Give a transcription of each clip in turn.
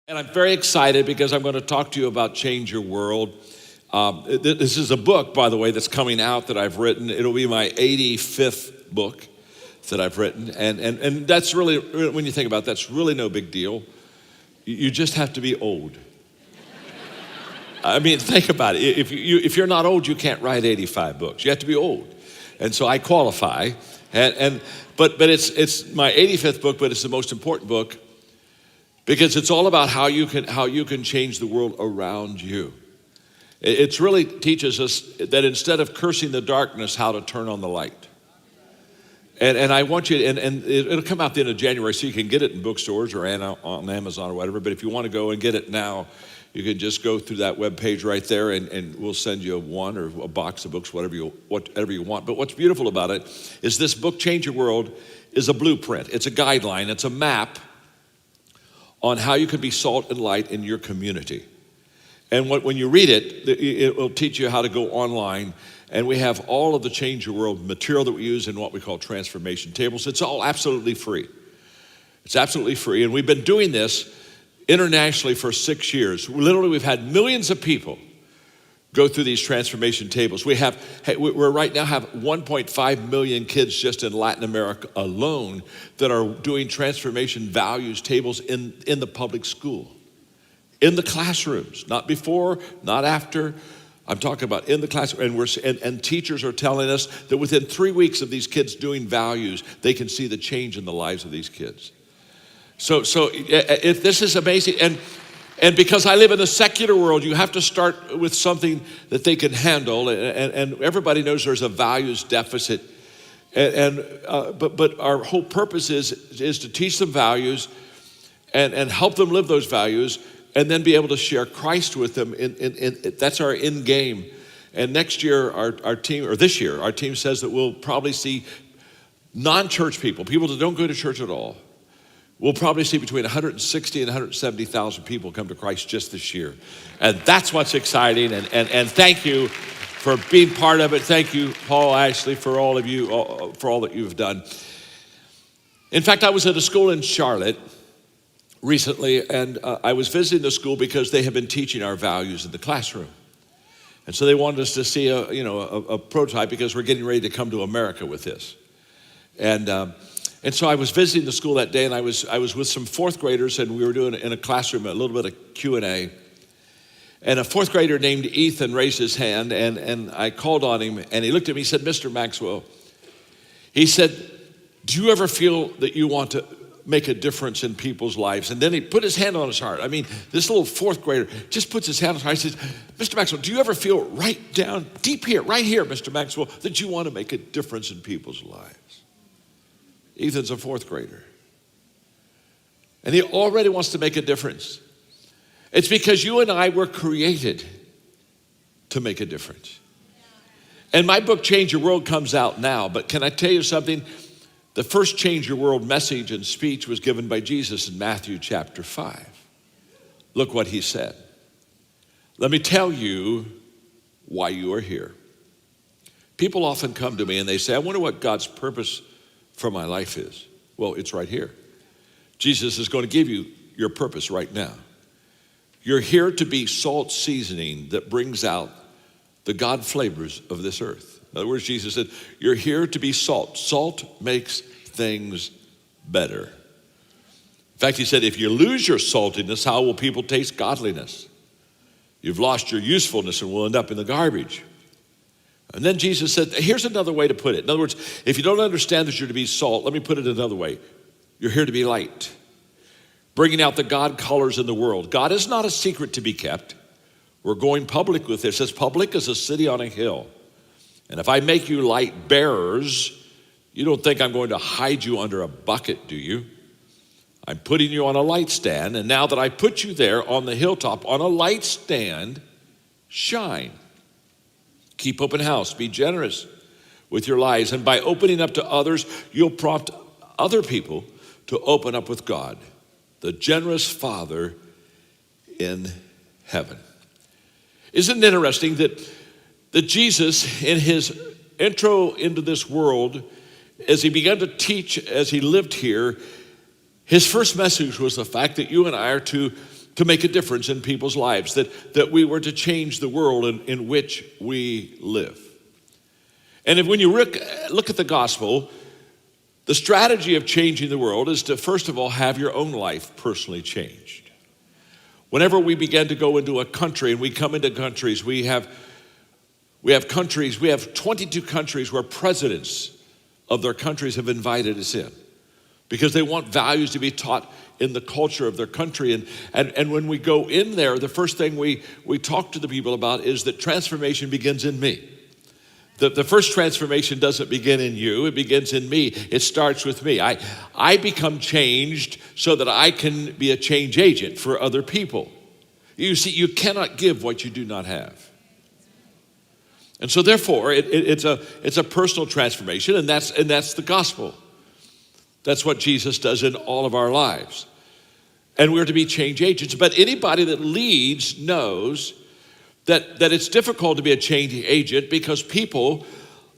And I'm very excited because I'm going to talk to you about Change Your World. This is a book, by the way, that's coming out that I've written. It'll be my 85th book that I've written. And that's really, when you think about it, that's really no big deal. You just have to be old. I mean, think about it. If you're not old, you can't write 85 books. You have to be old. And so I qualify. But it's my 85th book, but it's the most important book because it's all about how you can change the world around you. It really teaches us that instead of cursing the darkness, how to turn on the light. And I want you, and it'll come out the end of January, so you can get it in bookstores or on Amazon or whatever. But if you want to go and get it now, you can just go through that webpage right there, and we'll send you one or a box of books, whatever you want. But what's beautiful about it is this book, Change Your World, is a blueprint. It's a guideline. It's a map on how you can be salt and light in your community. And when you read it, it will teach you how to go online. And we have all of the Change Your World material that we use in what we call transformation tables. It's all absolutely free. It's absolutely free. And we've been doing this internationally for 6 years. Literally, we've had millions of people go through these transformation tables. We right now have 1.5 million kids just in Latin America alone that are doing transformation values tables in the public school, in the classrooms, not before, not after. I'm talking about in the classroom, and teachers are telling us that within 3 weeks of these kids doing values, they can see the change in the lives of these kids. So if this is amazing, and because I live in a secular world, you have to start with something that they can handle, and everybody knows there's a values deficit, but our whole purpose is to teach them values and help them live those values, and then be able to share Christ with them. That's our end game. And next year, our team, or this year, our team says that we'll probably see non-church people that don't go to church at all. We'll probably see between 160 and 170,000 people come to Christ just this year. And that's what's exciting. And thank you for being part of it. Thank you, Paul, Ashley, for all of you, for all that you've done. In fact, I was at a school in Charlotte recently, and I was visiting the school because they have been teaching our values in the classroom. And so they wanted us to see a prototype because we're getting ready to come to America with this. And so I was visiting the school that day, and I was with some fourth graders, and we were doing in a classroom a little bit of Q&A. And a fourth grader named Ethan raised his hand, and I called on him, and he looked at me, he said, "Mr. Maxwell," he said, "do you ever feel that you want to make a difference in people's lives?" And then he put his hand on his heart. I mean, this little fourth grader just puts his hand on his heart. He says, "Mr. Maxwell, do you ever feel right down, deep here, right here, Mr. Maxwell, that you want to make a difference in people's lives?" Ethan's a fourth grader. And he already wants to make a difference. It's because you and I were created to make a difference. And my book, Change Your World, comes out now. But can I tell you something? The first Change Your World message and speech was given by Jesus in Matthew chapter 5. Look what he said. "Let me tell you why you are here." People often come to me and they say, "I wonder what God's purpose for my life is." Well, it's right here. Jesus is going to give you your purpose right now. You're here to be salt seasoning that brings out the God flavors of this earth. In other words, Jesus said, you're here to be salt. Salt makes things better. In fact, he said, if you lose your saltiness, how will people taste godliness? You've lost your usefulness and will end up in the garbage. And then Jesus said, here's another way to put it. In other words, if you don't understand that you're to be salt, let me put it another way. You're here to be light, bringing out the God colors in the world. God is not a secret to be kept. We're going public with this. As public as a city on a hill. And if I make you light bearers, you don't think I'm going to hide you under a bucket, do you? I'm putting you on a light stand, and now that I put you there on the hilltop on a light stand, shine. Keep open house, be generous with your lives, and by opening up to others, you'll prompt other people to open up with God, the generous Father in heaven. Isn't it interesting that Jesus, in his intro into this world, as he began to teach, as he lived here, his first message was the fact that you and I are to to make a difference in people's lives, that we were to change the world in which we live. And when you look at the gospel, the strategy of changing the world is to, first of all, have your own life personally changed. Whenever we begin to go into a country, and we come into countries, we have 22 countries where presidents of their countries have invited us in because they want values to be taught in the culture of their country. And when we go in there, the first thing we talk to the people about is that transformation begins in me. The first transformation doesn't begin in you, it begins in me. It starts with me. I become changed so that I can be a change agent for other people. You see, you cannot give what you do not have. And so therefore, it's a personal transformation, and that's the gospel. That's what Jesus does in all of our lives. And we're to be change agents. But anybody that leads knows that it's difficult to be a change agent because people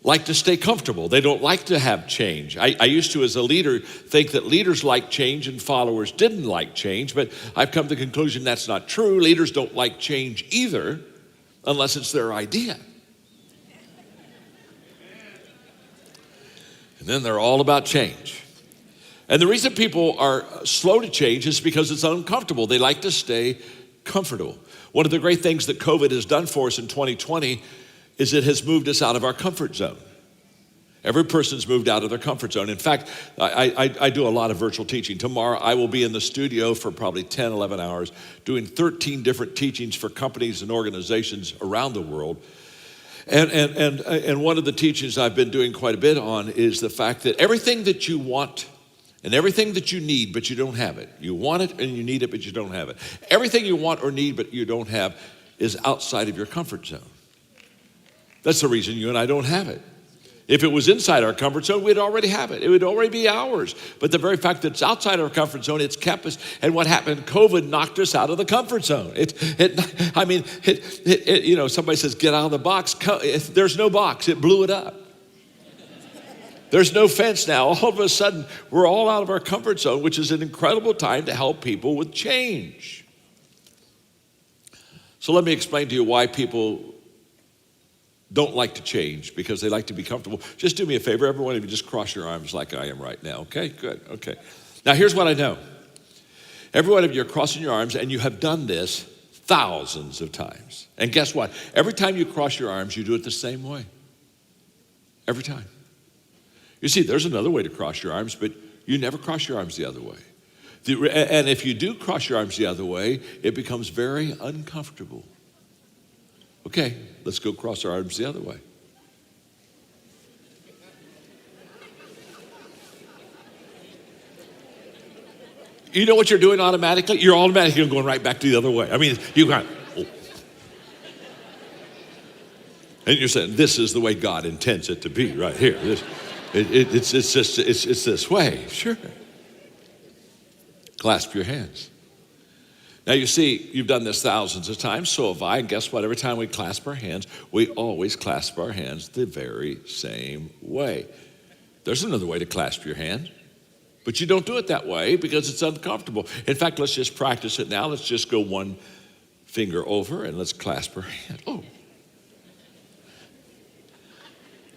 like to stay comfortable. They don't like to have change. I used to, as a leader, think that leaders like change and followers didn't like change, but I've come to the conclusion that's not true. Leaders don't like change either unless it's their idea. And then they're all about change. And the reason people are slow to change is because it's uncomfortable. They like to stay comfortable. One of the great things that COVID has done for us in 2020 is it has moved us out of our comfort zone. Every person's moved out of their comfort zone. In fact, I do a lot of virtual teaching. Tomorrow I will be in the studio for probably 10, 11 hours doing 13 different teachings for companies and organizations around the world. And one of the teachings I've been doing quite a bit on is the fact that everything that you want and everything that you need, but you don't have it. You want it and you need it, but you don't have it. Everything you want or need, but you don't have is outside of your comfort zone. That's the reason you and I don't have it. If it was inside our comfort zone, we'd already have it. It would already be ours. But the very fact that it's outside our comfort zone, it's kept us. And what happened? COVID knocked us out of the comfort zone. Somebody says, get out of the box. There's no box. It blew it up. There's no fence now. All of a sudden, we're all out of our comfort zone, which is an incredible time to help people with change. So let me explain to you why people don't like to change, because they like to be comfortable. Just do me a favor, every one of you, just cross your arms like I am right now, okay? Good, okay. Now here's what I know. Every one of you are crossing your arms, and you have done this thousands of times. And guess what? Every time you cross your arms, you do it the same way. Every time. You see, there's another way to cross your arms, but you never cross your arms the other way. And if you do cross your arms the other way, it becomes very uncomfortable. Okay, let's go cross our arms the other way. You know what you're doing automatically? You're automatically going right back to the other way. I mean, you got, oh. And you're saying, this is the way God intends it to be right here. It's this way, sure. Clasp your hands. Now you see, you've done this thousands of times, so have I, and guess what? Every time we clasp our hands, we always clasp our hands the very same way. There's another way to clasp your hand, but you don't do it that way because it's uncomfortable. In fact, let's just practice it now. Let's just go one finger over and let's clasp our hand. Oh.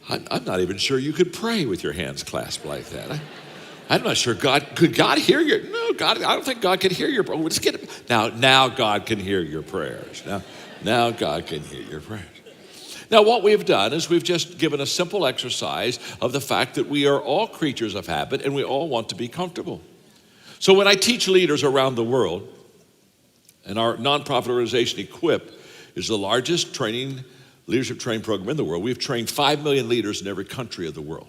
I'm not even sure you could pray with your hands clasped like that. I'm not sure could God hear your, no, God, I don't think God could hear your prayer. Let's get it. Now God can hear your prayers. Now God can hear your prayers. Now what we've done is we've just given a simple exercise of the fact that we are all creatures of habit and we all want to be comfortable. So when I teach leaders around the world, and our nonprofit organization Equip is the largest leadership training program in the world. We've trained 5 million leaders in every country of the world.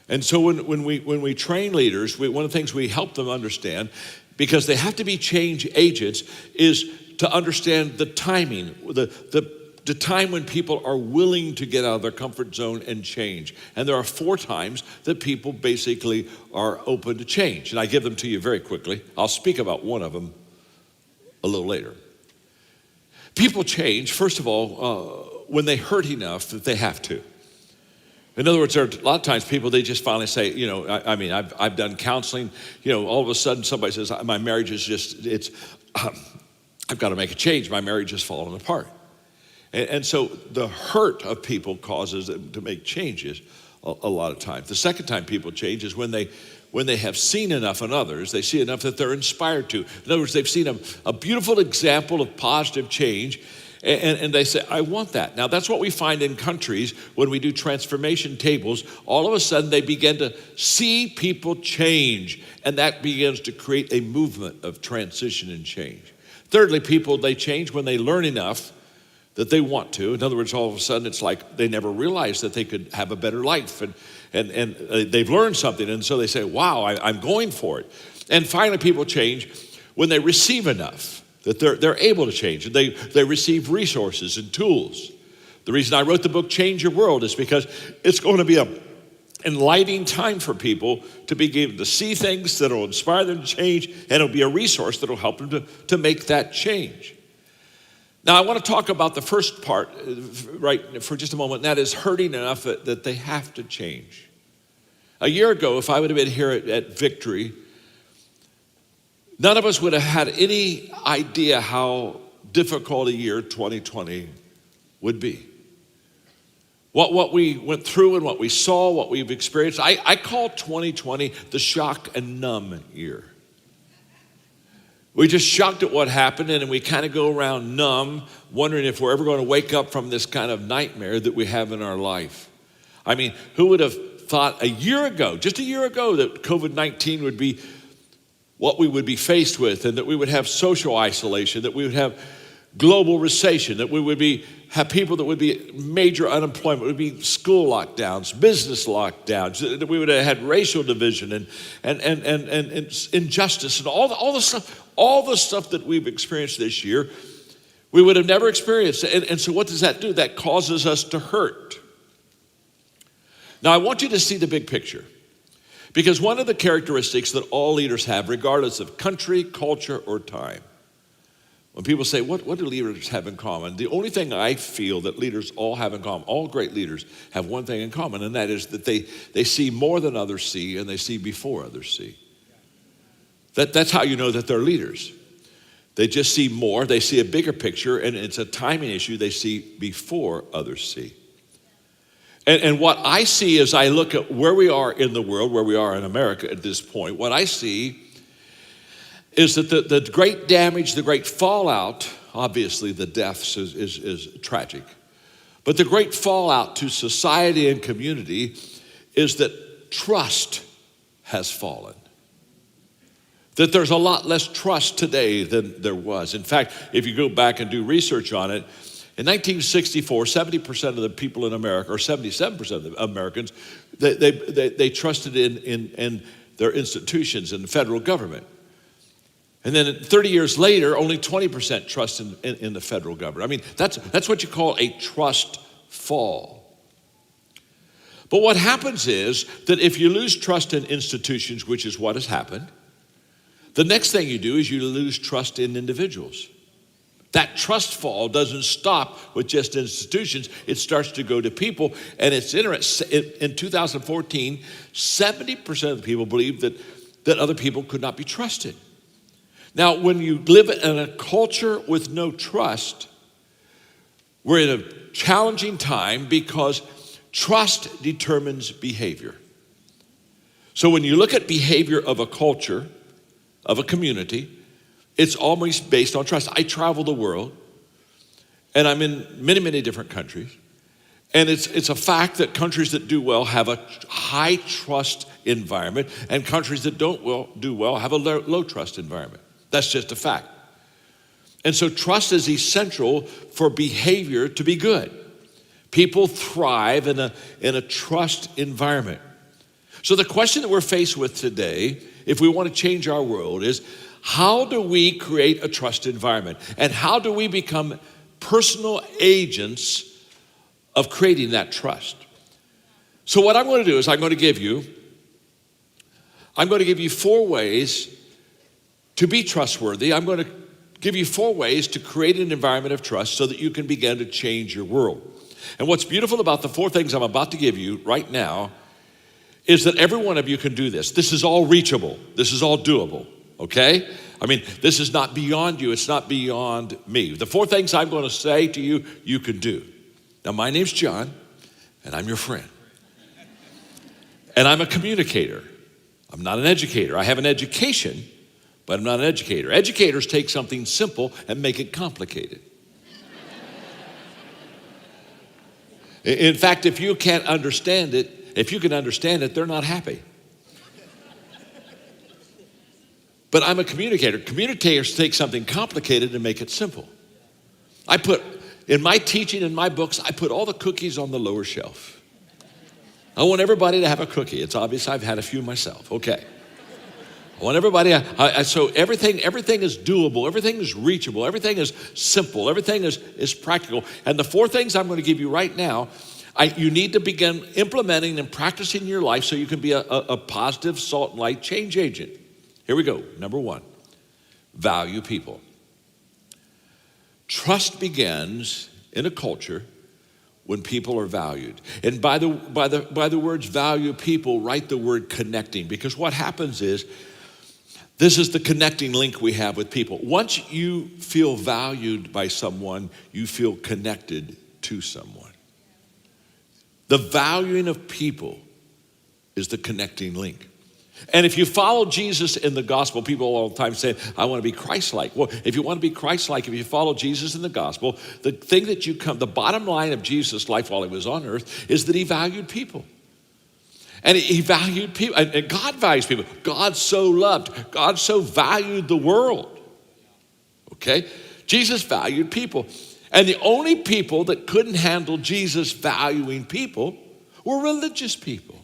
And so when we train leaders, one of the things we help them understand, because they have to be change agents, is to understand the timing, the time when people are willing to get out of their comfort zone and change. And there are 4 times that people basically are open to change. And I give them to you very quickly. I'll speak about one of them a little later. People change, first of all, when they hurt enough that they have to. In other words, there are a lot of times people, they just finally say, I've done counseling, all of a sudden somebody says, my marriage is just, I've got to make a change. My marriage has fallen apart. And so the hurt of people causes them to make changes a lot of times. The second time people change is when they have seen enough in others, they see enough that they're inspired to. In other words, they've seen a beautiful example of positive change, and they say, I want that. Now, that's what we find in countries when we do transformation tables. All of a sudden, they begin to see people change, and that begins to create a movement of transition and change. Thirdly, people, they change when they learn enough that they want to. In other words, all of a sudden, it's like they never realized that they could have a better life, and they've learned something, and so they say, wow, I'm going for it. And finally, people change when they receive enough, that they're able to change, and they receive resources and tools. The reason I wrote the book, Change Your World, is because it's going to be an enlightening time for people to be able to see things that will inspire them to change, and it'll be a resource that will help them to make that change. Now, I want to talk about the first part right for just a moment, and that is hurting enough that they have to change. A year ago, if I would have been here at Victory, none of us would have had any idea how difficult a year 2020 would be. What we went through and what we saw, what we've experienced, I call 2020 the shock and numb year. We just shocked at what happened, and we kind of go around numb, wondering if we're ever going to wake up from this kind of nightmare that we have in our life. I mean, who would have thought just a year ago, that COVID-19 would be what we would be faced with, and that we would have social isolation, that we would have global recession, that we would have people that would be major unemployment, would be school lockdowns, business lockdowns, that we would have had racial division and injustice and all the stuff that we've experienced this year, we would have never experienced. And so what does that do? That causes us to hurt. Now, I want you to see the big picture, because one of the characteristics that all leaders have, regardless of country, culture, or time, when people say, what do leaders have in common? The only thing I feel that leaders all have in common, all great leaders have one thing in common, and that is that they see more than others see, and they see before others see. That's how you know that they're leaders. They just see more, they see a bigger picture, and it's a timing issue. They see before others see. And what I see as I look at where we are in the world, where we are in America at this point, what I see is that the great damage, the great fallout, obviously the deaths is tragic, but the great fallout to society and community is that trust has fallen. That there's a lot less trust today than there was. In fact, if you go back and do research on it, in 1964, 70% of the people in America, or 77% of the Americans, they trusted in their institutions and the federal government. And then 30 years later, only 20% trust in the federal government. I mean, that's what you call a trust fall. But what happens is that if you lose trust in institutions, which is what has happened, the next thing you do is you lose trust in individuals. That trust fall doesn't stop with just institutions. It starts to go to people. And it's interesting, in 2014, 70% of the people believed that other people could not be trusted. Now, when you live in a culture with no trust, we're in a challenging time because trust determines behavior. So when you look at behavior of a culture, of a community, it's always based on trust. I travel the world, and I'm in many, many different countries. And it's a fact that countries that do well have a high trust environment, and countries that don't do well have a low trust environment. That's just a fact. And so trust is essential for behavior to be good. People thrive in a trust environment. So the question that we're faced with today, if we want to change our world, is how do we create a trust environment? And how do we become personal agents of creating that trust? So what I'm going to do is I'm going to give you 4 ways to be trustworthy. I'm going to give you 4 ways to create an environment of trust so that you can begin to change your world. And what's beautiful about the 4 things I'm about to give you right now is that every one of you can do this. This is all reachable. This is all doable, okay? I mean, this is not beyond you. It's not beyond me. The 4 things I'm going to say to you, you can do. Now, my name's John, and I'm your friend. And I'm a communicator. I'm not an educator. I have an education, but I'm not an educator. Educators take something simple and make it complicated. In fact, if you can't understand it, if you can understand it, they're not happy. But I'm a communicator. Communicators take something complicated and make it simple. In my teaching, in my books, I put all the cookies on the lower shelf. I want everybody to have a cookie. It's obvious I've had a few myself. Okay. I want everybody, so everything is doable, everything is reachable, everything is simple, everything is practical. And the 4 things I'm going to give you right now, you need to begin implementing and practicing in your life so you can be a positive salt and light change agent. Here we go. Number 1, value people. Trust begins in a culture when people are valued. And by the words value people, write the word connecting, because what happens is, this is the connecting link we have with people. Once you feel valued by someone, you feel connected to someone. The valuing of people is the connecting link. And if you follow Jesus in the gospel, people all the time say, I want to be Christ-like. Well, if you want to be Christ-like, if you follow Jesus in the gospel, the bottom line of Jesus' life while he was on earth is that he valued people. And he valued people, and God values people. God so loved, God so valued the world. Okay? Jesus valued people. And the only people that couldn't handle Jesus valuing people were religious people.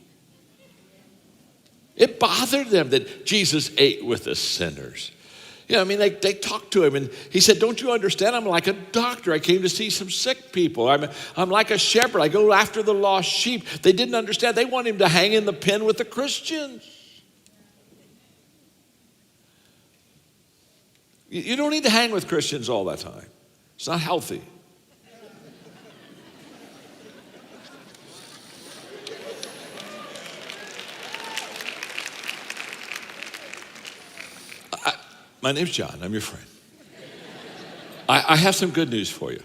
It bothered them that Jesus ate with the sinners. You know, I mean, they talked to him, and he said, don't you understand? I'm like a doctor. I came to see some sick people. I'm like a shepherd. I go after the lost sheep. They didn't understand. They want him to hang in the pen with the Christians. You don't need to hang with Christians all that time. It's not healthy. My name's John. I'm your friend. I have some good news for you.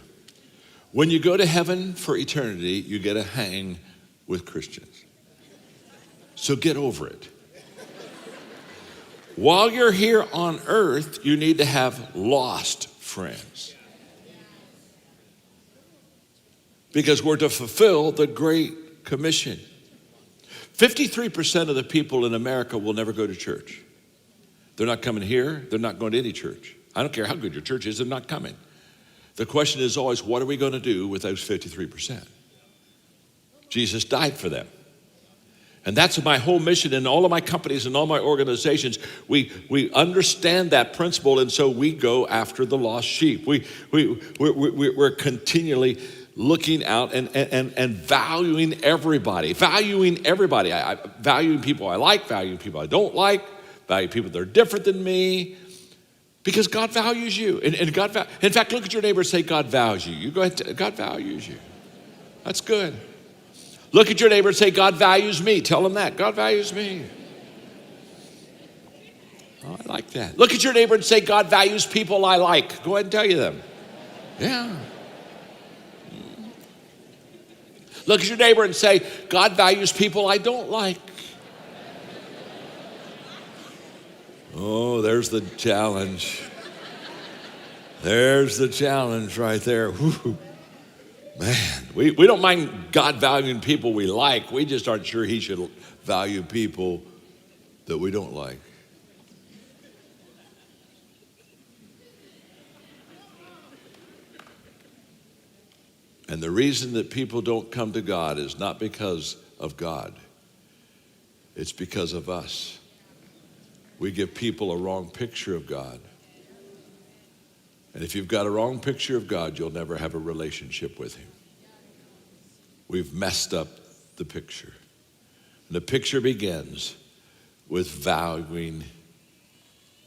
When you go to heaven for eternity, you get to hang with Christians. So get over it. While you're here on earth, you need to have lost friends. Because we're to fulfill the Great Commission. 53% of the people in America will never go to church. They're not coming here. They're not going to any church. I don't care how good your church is, they're not coming. The question is always, what are we going to do with those 53%? Jesus died for them. And that's my whole mission in all of my companies and all my organizations. We understand that principle, and so we go after the lost sheep. We're continually looking out and valuing everybody. Valuing everybody. Valuing people I like, valuing people I don't like, value people that are different than me, because God values you. And God, in fact, look at your neighbor and say, God values you. You go ahead, God values you. That's good. Look at your neighbor and say, God values me. Tell them that. God values me. Oh, I like that. Look at your neighbor and say, God values people I like. Go ahead and tell you them. Yeah. Look at your neighbor and say, God values people I don't like. Oh, there's the challenge. There's the challenge right there. Whew. Man, we don't mind God valuing people we like. We just aren't sure he should value people that we don't like. And the reason that people don't come to God is not because of God. It's because of us. We give people a wrong picture of God. And if you've got a wrong picture of God, you'll never have a relationship with him. We've messed up the picture. And the picture begins with valuing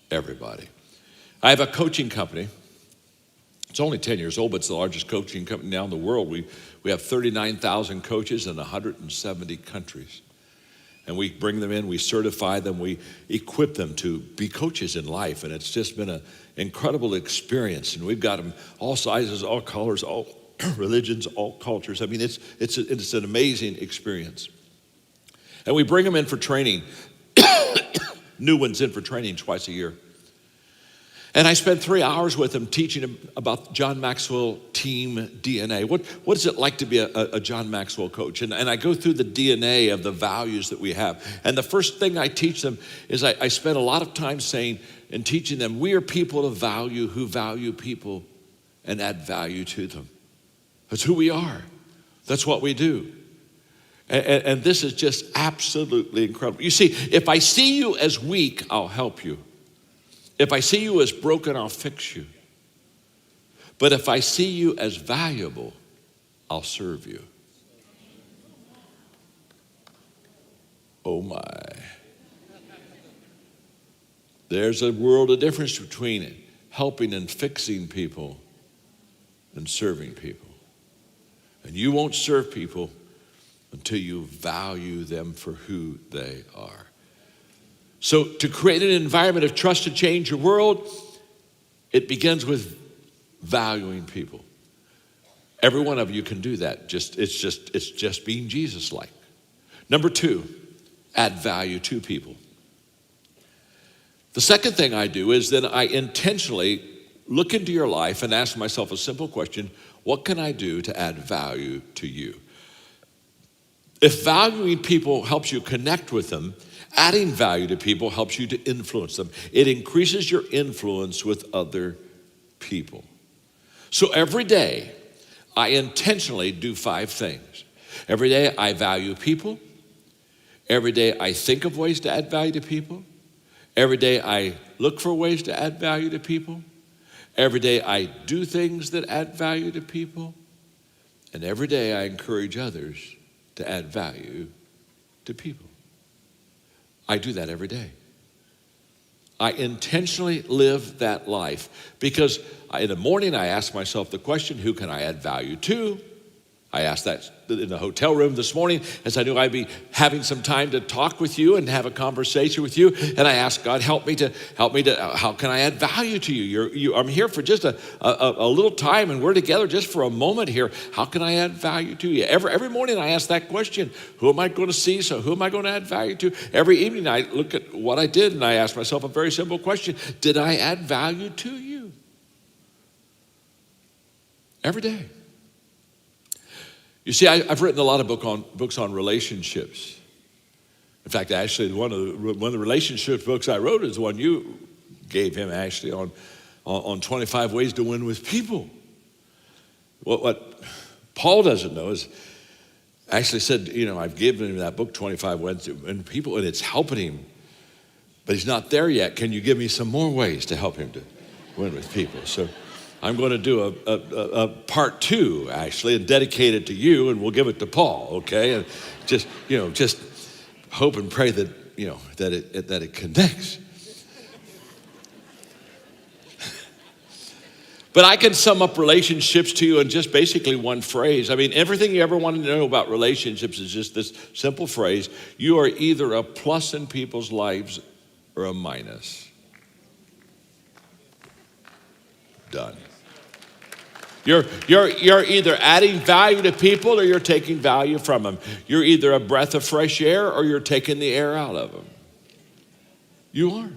everybody. I have a coaching company. It's only 10 years old, but it's the largest coaching company now in the world. We have 39,000 coaches in 170 countries. And we bring them in, we certify them, we equip them to be coaches in life. And it's just been an incredible experience. And we've got them all sizes, all colors, all religions, all cultures. I mean, it's an amazing experience. And we bring them in for training, new ones in for training twice a year. And I spent 3 hours with them teaching them about John Maxwell Team DNA. What is it like to be a John Maxwell coach? And I go through the DNA of the values that we have. And the first thing I teach them is I spend a lot of time saying and teaching them, we are people of value who value people and add value to them. That's who we are. That's what we do. And this is just absolutely incredible. You see, if I see you as weak, I'll help you. If I see you as broken, I'll fix you. But if I see you as valuable, I'll serve you. Oh my. There's a world of difference between helping and fixing people and serving people. And you won't serve people until you value them for who they are. So to create an environment of trust to change your world, it begins with valuing people. Every one of you can do that. It's just being Jesus-like. Number 2, add value to people. The second thing I do is then I intentionally look into your life and ask myself a simple question: what can I do to add value to you? If valuing people helps you connect with them, adding value to people helps you to influence them. It increases your influence with other people. So every day, I intentionally do 5 things. Every day, I value people. Every day, I think of ways to add value to people. Every day, I look for ways to add value to people. Every day, I do things that add value to people. And every day, I encourage others to add value to people. I do that every day. I intentionally live that life because in the morning I ask myself the question, who can I add value to? I asked that in the hotel room this morning as I knew I'd be having some time to talk with you and have a conversation with you. And I asked God, help me to, how can I add value to you? I'm here for just a little time and we're together just for a moment here. How can I add value to you? Every morning I ask that question, who am I going to see? So who am I going to add value to? Every evening I look at what I did and I ask myself a very simple question. Did I add value to you? Every day. You see, I've written a lot of books on relationships. In fact, actually, one of the relationship books I wrote is the one you gave him, actually, on 25 ways to win with people. What Paul doesn't know is, actually said, I've given him that book, 25 ways to win with people, and it's helping him. But he's not there yet. Can you give me some more ways to help him to win with people? So I'm going to do a part 2, actually, and dedicate it to you, and we'll give it to Paul, okay? And just hope and pray that, that it connects. But I can sum up relationships to you in just basically one phrase. I mean, everything you ever wanted to know about relationships is just this simple phrase: you are either a plus in people's lives or a minus. Done. You're either adding value to people or you're taking value from them. You're either a breath of fresh air or you're taking the air out of them. You are.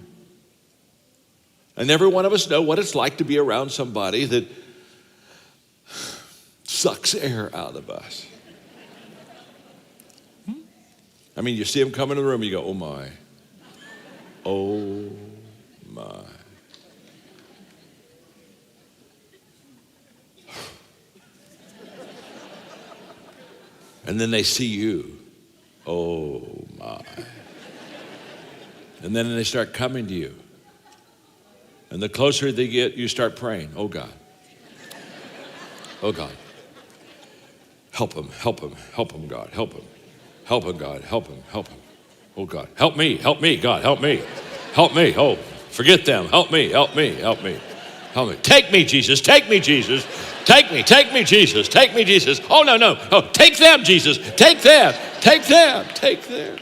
And every one of us know what it's like to be around somebody that sucks air out of us. I mean, you see them come into the room, you go, oh my. Oh my. And then they see you. Oh my. And then they start coming to you. And the closer they get, you start praying. Oh God. Oh God. Help him, help him, help him, God, help him. Help him, God, help him, help him. Oh God, help me, God, help me. Help me, oh, forget them. Help me, help me, help me. Help me. Take me, Jesus, take me, Jesus. Take me, Jesus, take me, Jesus. Oh, no. Oh, take them, Jesus. Take them, take them, take them.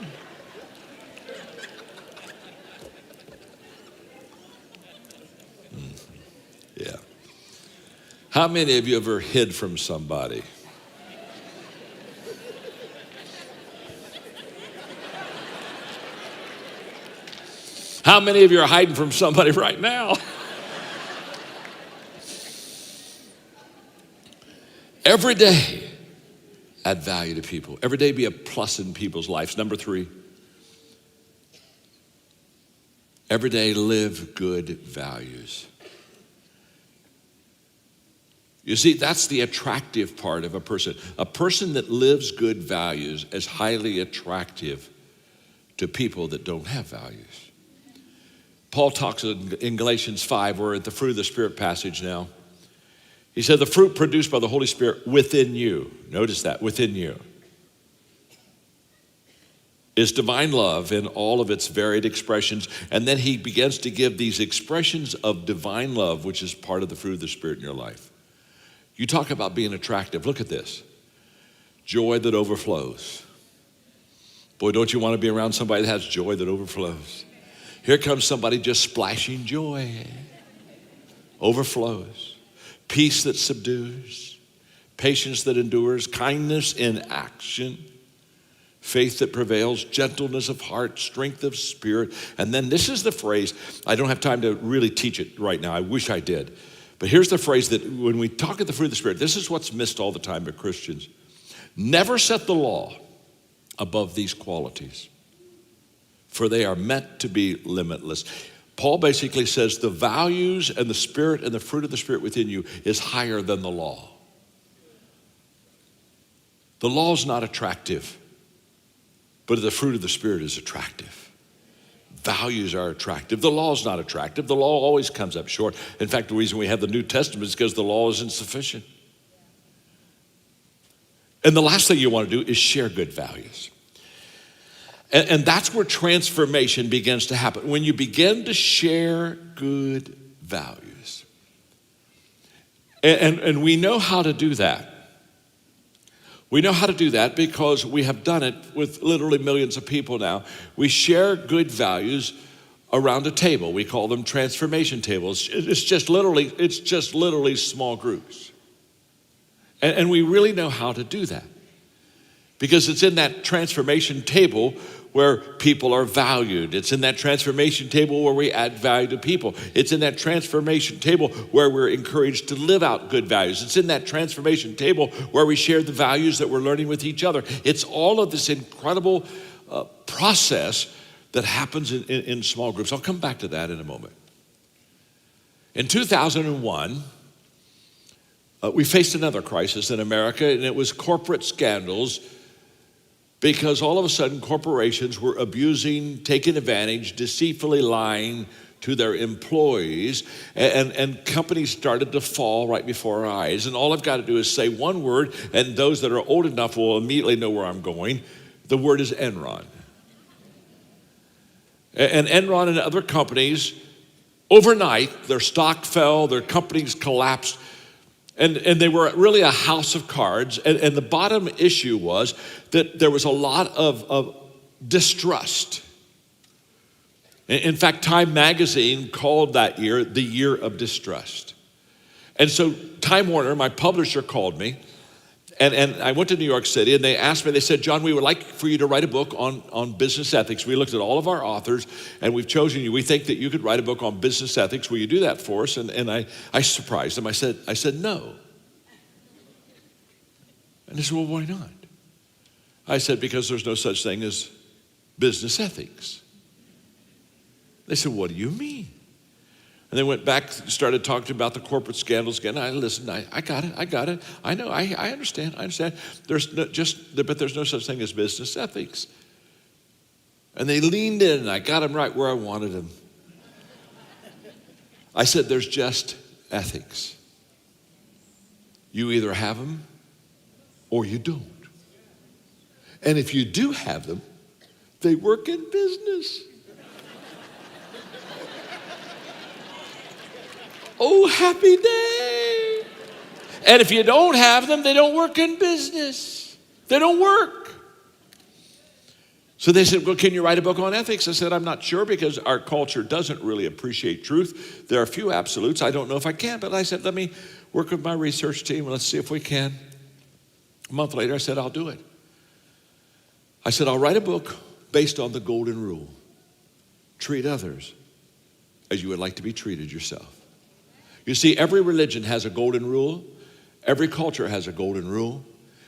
How many of you ever hid from somebody? How many of you are hiding from somebody right now? Every day, add value to people. Every day be a plus in people's lives. Number 3, every day live good values. You see, that's the attractive part of a person. A person that lives good values is highly attractive to people that don't have values. Paul talks in Galatians 5, we're at the fruit of the Spirit passage now. He said, the fruit produced by the Holy Spirit within you, notice that, within you, is divine love in all of its varied expressions. And then he begins to give these expressions of divine love, which is part of the fruit of the Spirit in your life. You talk about being attractive. Look at this. Joy that overflows. Boy, don't you want to be around somebody that has joy that overflows? Here comes somebody just splashing joy. Overflows. Peace that subdues. Patience that endures. Kindness in action. Faith that prevails. Gentleness of heart. Strength of spirit. And then this is the phrase. I don't have time to really teach it right now. I wish I did. But here's the phrase that when we talk of the fruit of the Spirit, this is what's missed all the time by Christians. Never set the law above these qualities, for they are meant to be limitless. Paul basically says the values and the Spirit and the fruit of the Spirit within you is higher than the law. The law is not attractive, but the fruit of the Spirit is attractive. Values are attractive. The law is not attractive. The law always comes up short. In fact, the reason we have the New Testament is because the law is insufficient. And the last thing you want to do is share good values. And that's where transformation begins to happen. When you begin to share good values. And we know how to do that. We know how to do that because we have done it with literally millions of people now. We share good values around a table. We call them transformation tables. It's just literally small groups. And we really know how to do that because it's in that transformation table where people are valued. It's in that transformation table where we add value to people. It's in that transformation table where we're encouraged to live out good values. It's in that transformation table where we share the values that we're learning with each other. It's all of this incredible process that happens in small groups. I'll come back to that in a moment. In 2001, we faced another crisis in America, and it was corporate scandals. Because all of a sudden, corporations were abusing, taking advantage, deceitfully lying to their employees, and companies started to fall right before our eyes. And all I've got to do is say one word, and those that are old enough will immediately know where I'm going. The word is Enron. And Enron and other companies, overnight, their stock fell, their companies collapsed. And they were really a house of cards. And the bottom issue was that there was a lot of distrust. In fact, Time magazine called that year the year of distrust. And so Time Warner, my publisher, called me. And I went to New York City, and they asked me, they said, John, we would like for you to write a book on business ethics. We looked at all of our authors, and we've chosen you. We think that you could write a book on business ethics. Will you do that for us? And I surprised them. I said, no. And they said, well, why not? I said, because there's no such thing as business ethics. They said, what do you mean? And they went back, started talking about the corporate scandals again. I listened. I got it. I know. I understand. But there's no such thing as business ethics. And they leaned in, and I got them right where I wanted them. I said, there's just ethics. You either have them or you don't. And if you do have them, they work in business. Oh, happy day. And if you don't have them, they don't work in business. They don't work. So they said, well, can you write a book on ethics? I said, I'm not sure because our culture doesn't really appreciate truth. There are a few absolutes. I don't know if I can, but I said, work with my research team, and let's see if we can. A month later, I said, I'll do it. I said, I'll write a book based on the golden rule. Treat others as you would like to be treated yourself. You see, every religion has a golden rule. Every culture has a golden rule.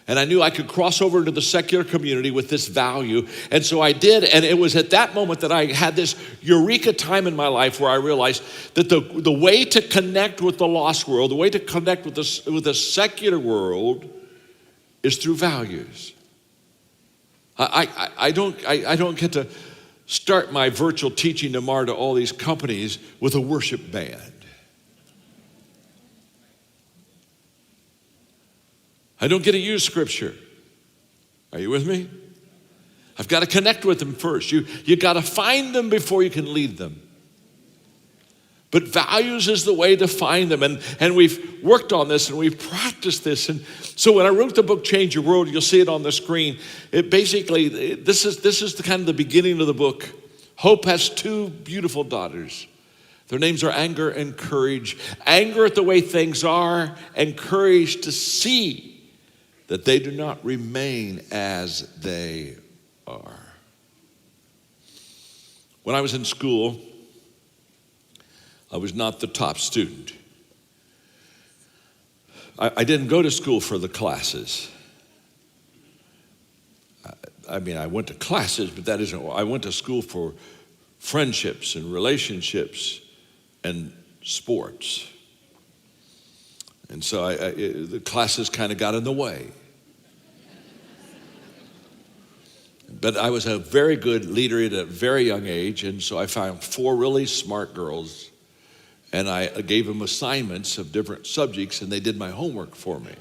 And I knew I could cross over into the secular community with this value. And so I did. And it was at that moment that I had this eureka time in my life where I realized that the way to connect with the lost world, the way to connect with the secular world is through values. I don't get to start my virtual teaching tomorrow to all these companies with a worship band. I don't get to use scripture. Are you with me? I've got to connect with them first. You got to find them before you can lead them. But values is the way to find them. And we've worked on this and we've practiced this. And so when I wrote the book, Change Your World, you'll see it on the screen. It basically, this is the kind of the beginning of the book. Hope has two beautiful daughters. Their names are Anger and Courage. Anger at the way things are, and courage to see that they do not remain as they are. When I was in school, I was not the top student. I didn't go to school for the classes. I mean, I went to classes, but that isn't, I went to school for friendships and relationships and sports. And so the classes kind of got in the way. But I was a very good leader at a very young age, and so I found 4 really smart girls, and I gave them assignments of different subjects, and they did my homework for me.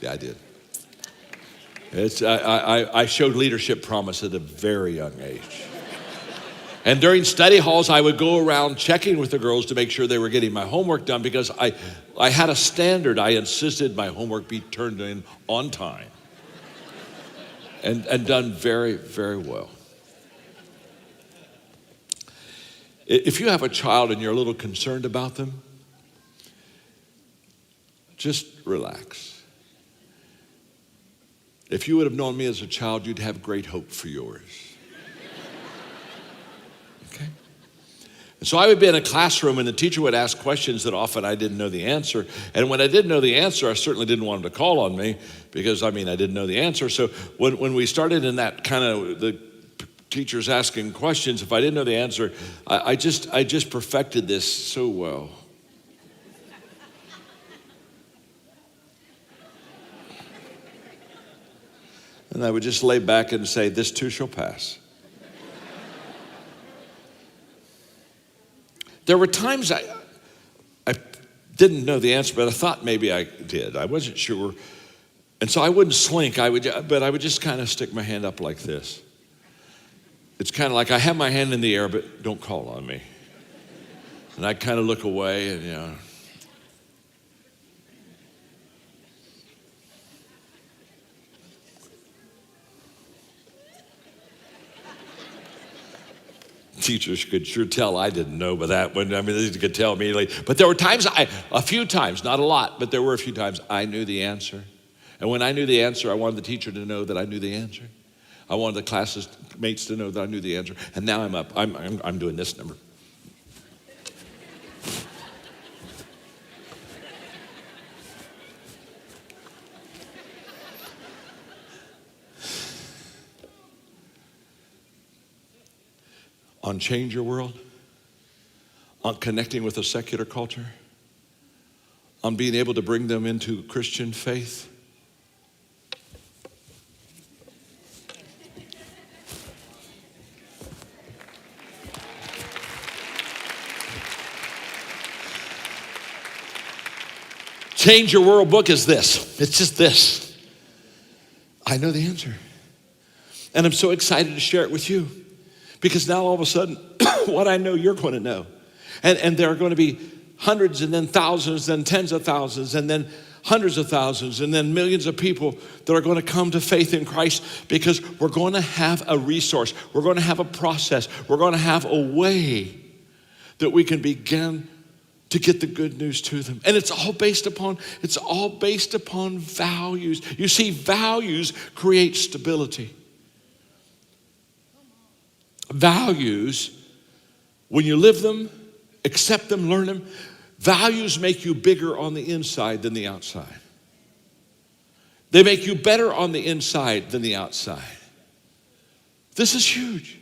Yeah, I did. I showed leadership promise at a very young age. And during study halls, I would go around checking with the girls to make sure they were getting my homework done, because I had a standard. I insisted my homework be turned in on time and done very, very well. If you have a child and you're a little concerned about them, just relax. If you would have known me as a child, you'd have great hope for yours. Okay? And so I would be in a classroom and the teacher would ask questions that often I didn't know the answer. And when I didn't know the answer, I certainly didn't want him to call on me because, I didn't know the answer. So when we started in that kind of the teachers asking questions, if I didn't know the answer, I just perfected this so well. And I would just lay back and say, this too shall pass. There were times I didn't know the answer, but I thought maybe I did. I wasn't sure. And so I wouldn't slink, but I would just kind of stick my hand up like this. It's kind of like I have my hand in the air, but don't call on me. And I'd kind of look away and, teachers could sure tell I didn't know by that one. They could tell immediately. But there were times, a few times, not a lot, but there were a few times I knew the answer. And when I knew the answer, I wanted the teacher to know that I knew the answer. I wanted the classmates to know that I knew the answer. And now I'm up. I'm doing this number. On Change Your World, on connecting with a secular culture, on being able to bring them into Christian faith. Change Your World book is this. It's just this. I know the answer. And I'm so excited to share it with you. Because now all of a sudden, what I know, you're going to know. And there are going to be hundreds and then thousands, then tens of thousands, and then hundreds of thousands, and then millions of people that are going to come to faith in Christ because we're going to have a resource. We're going to have a process. We're going to have a way that we can begin to get the good news to them. And it's all based upon values. You see, values create stability. Values, when you live them, accept them, learn them, values make you bigger on the inside than the outside. They make you better on the inside than the outside. This is huge.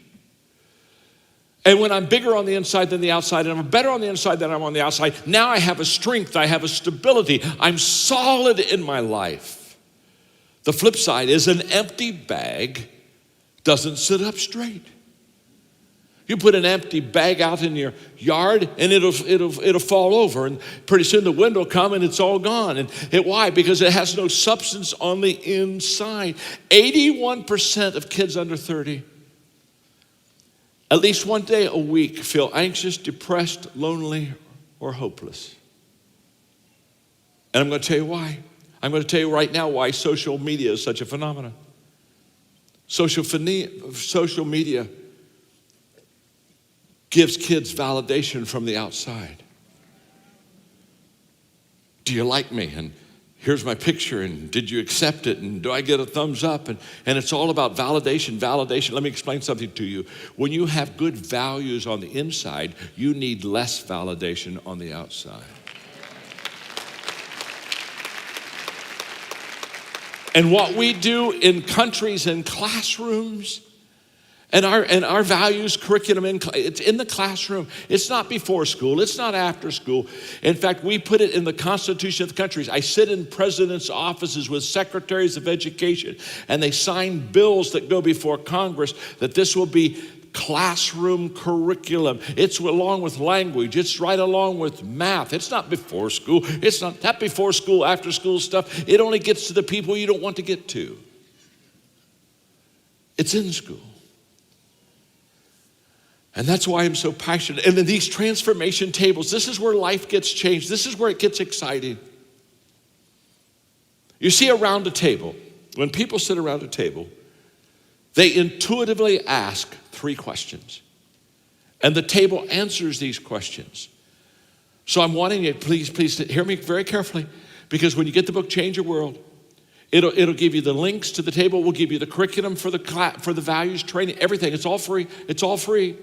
And when I'm bigger on the inside than the outside, and I'm better on the inside than I'm on the outside, now I have a strength, I have a stability, I'm solid in my life. The flip side is an empty bag doesn't sit up straight. You put an empty bag out in your yard and it'll fall over, and pretty soon the wind will come and it's all gone. And why? Because it has no substance on the inside. 81% of kids under 30 at least one day a week feel anxious, depressed, lonely, or hopeless. And I'm going to tell you why. I'm going to tell you right now why social media is such a phenomenon. Social media gives kids validation from the outside. Do you like me? And here's my picture, and did you accept it? And do I get a thumbs up? And it's all about validation. Let me explain something to you. When you have good values on the inside, you need less validation on the outside. And what we do in countries and classrooms, and our values curriculum, it's in the classroom. It's not before school. It's not after school. In fact, we put it in the Constitution of the countries. I sit in presidents' offices with secretaries of education, and they sign bills that go before Congress that this will be classroom curriculum. It's along with language. It's right along with math. It's not before school. It's not that before school, after school stuff. It only gets to the people you don't want to get to. It's in school. And that's why I'm so passionate. And then these transformation tables, this is where life gets changed. This is where it gets exciting. You see, around a table, when people sit around a table, they intuitively ask 3 questions. And the table answers these questions. So I'm wanting you, please hear me very carefully, because when you get the book, Change Your World, it'll give you the links to the table. We'll give you the curriculum for the values training, everything. It's all free. It's all free.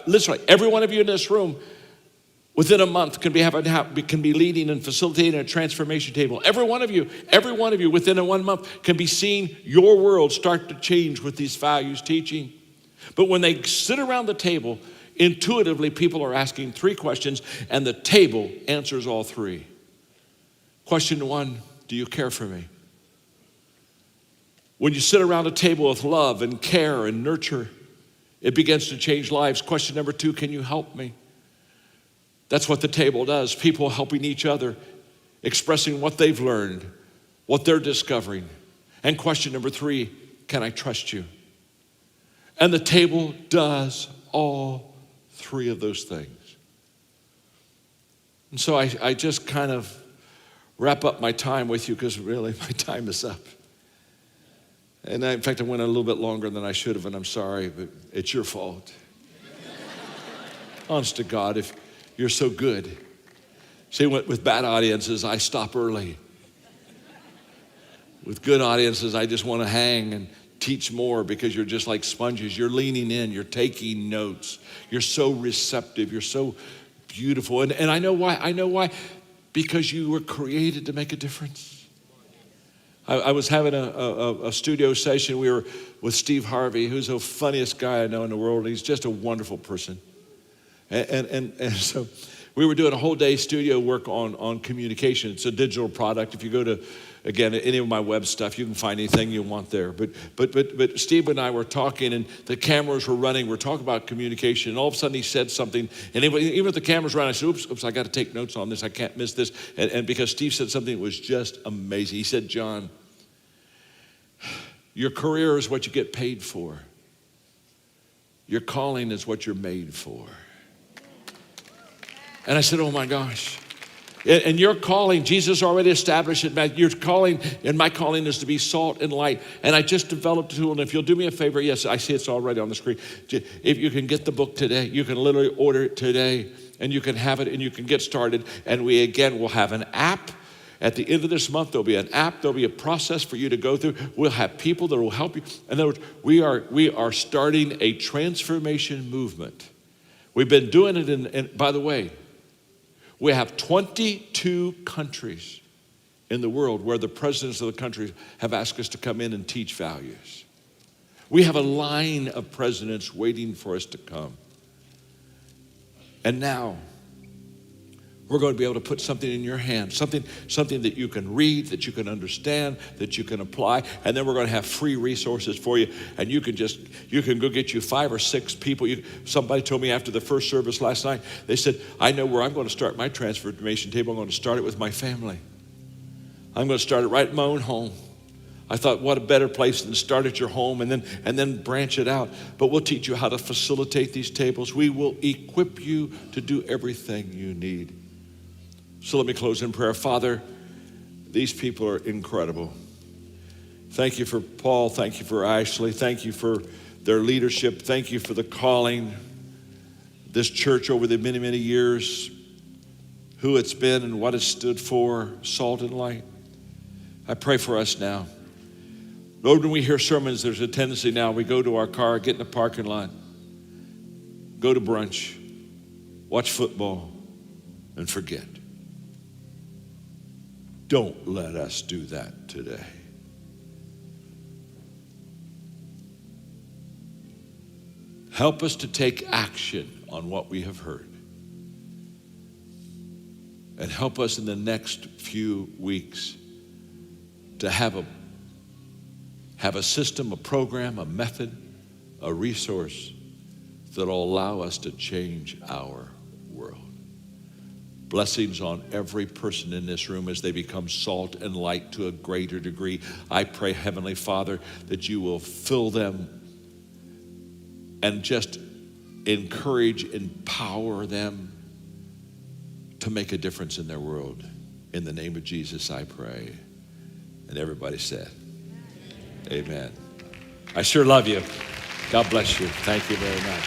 Literally, every one of you in this room, within a month, can be leading and facilitating a transformation table. Every one of you, within 1 month, can be seeing your world start to change with these values teaching. But when they sit around the table, intuitively, people are asking 3 questions, and the table answers all 3. Question 1, do you care for me? When you sit around a table with love and care and nurture, it begins to change lives. Question number 2, can you help me? That's what the table does. People helping each other, expressing what they've learned, what they're discovering. And question number 3, can I trust you? And the table does all 3 of those things. And so I just kind of wrap up my time with you, because really my time is up. And in fact, I went a little bit longer than I should have, and I'm sorry, but it's your fault. Honest to God, if you're so good. See, with bad audiences, I stop early. With good audiences, I just want to hang and teach more, because you're just like sponges. You're leaning in, you're taking notes. You're so receptive, you're so beautiful. And I know why. Because you were created to make a difference. I was having a studio session. We were with Steve Harvey, who's the funniest guy I know in the world. He's just a wonderful person. And so we were doing a whole day studio work on communication. It's a digital product. If you go to, again, any of my web stuff, you can find anything you want there. But Steve and I were talking, and the cameras were running. We're talking about communication, and all of a sudden he said something. And even if the cameras run, I said, oops, I got to take notes on this. I can't miss this. And because Steve said something that was just amazing. He said, John, your career is what you get paid for. Your calling is what you're made for. And I said, oh my gosh. And your calling, Jesus already established it. Your calling, and my calling is to be salt and light. And I just developed a tool. And if you'll do me a favor, yes, I see it's already on the screen. If you can get the book today, you can literally order it today. and you can have it and you can get started. And we, again, will have an app. At the end of this month, there'll be an app. There'll be a process for you to go through. We'll have people that will help you. In other words, we are starting a transformation movement. We've been doing it and by the way, we have 22 countries in the world where the presidents of the countries have asked us to come in and teach values. We have a line of presidents waiting for us to come. And now, we're going to be able to put something in your hand, something that you can read, that you can understand, that you can apply, and then we're going to have free resources for you, and you can go get you 5 or 6 people. Somebody told me after the first service last night, they said, I know where I'm going to start my transformation table. I'm going to start it with my family. I'm going to start it right in my own home. I thought, what a better place than start at your home and then branch it out. But we'll teach you how to facilitate these tables. We will equip you to do everything you need. So let me close in prayer. Father, these people are incredible. Thank you for Paul. Thank you for Ashley. Thank you for their leadership. Thank you for the calling. This church over the many, many years, who it's been and what it's stood for, salt and light. I pray for us now. Lord, when we hear sermons, there's a tendency now, we go to our car, get in the parking lot, go to brunch, watch football, and forget. Don't let us do that today. Help us to take action on what we have heard. And help us in the next few weeks to have a system, a program, a method, a resource that will allow us to change our world. Blessings on every person in this room as they become salt and light to a greater degree. I pray, Heavenly Father, that you will fill them and just encourage, empower them to make a difference in their world. In the name of Jesus, I pray. And everybody said, amen. I sure love you. God bless you. Thank you very much.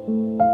you.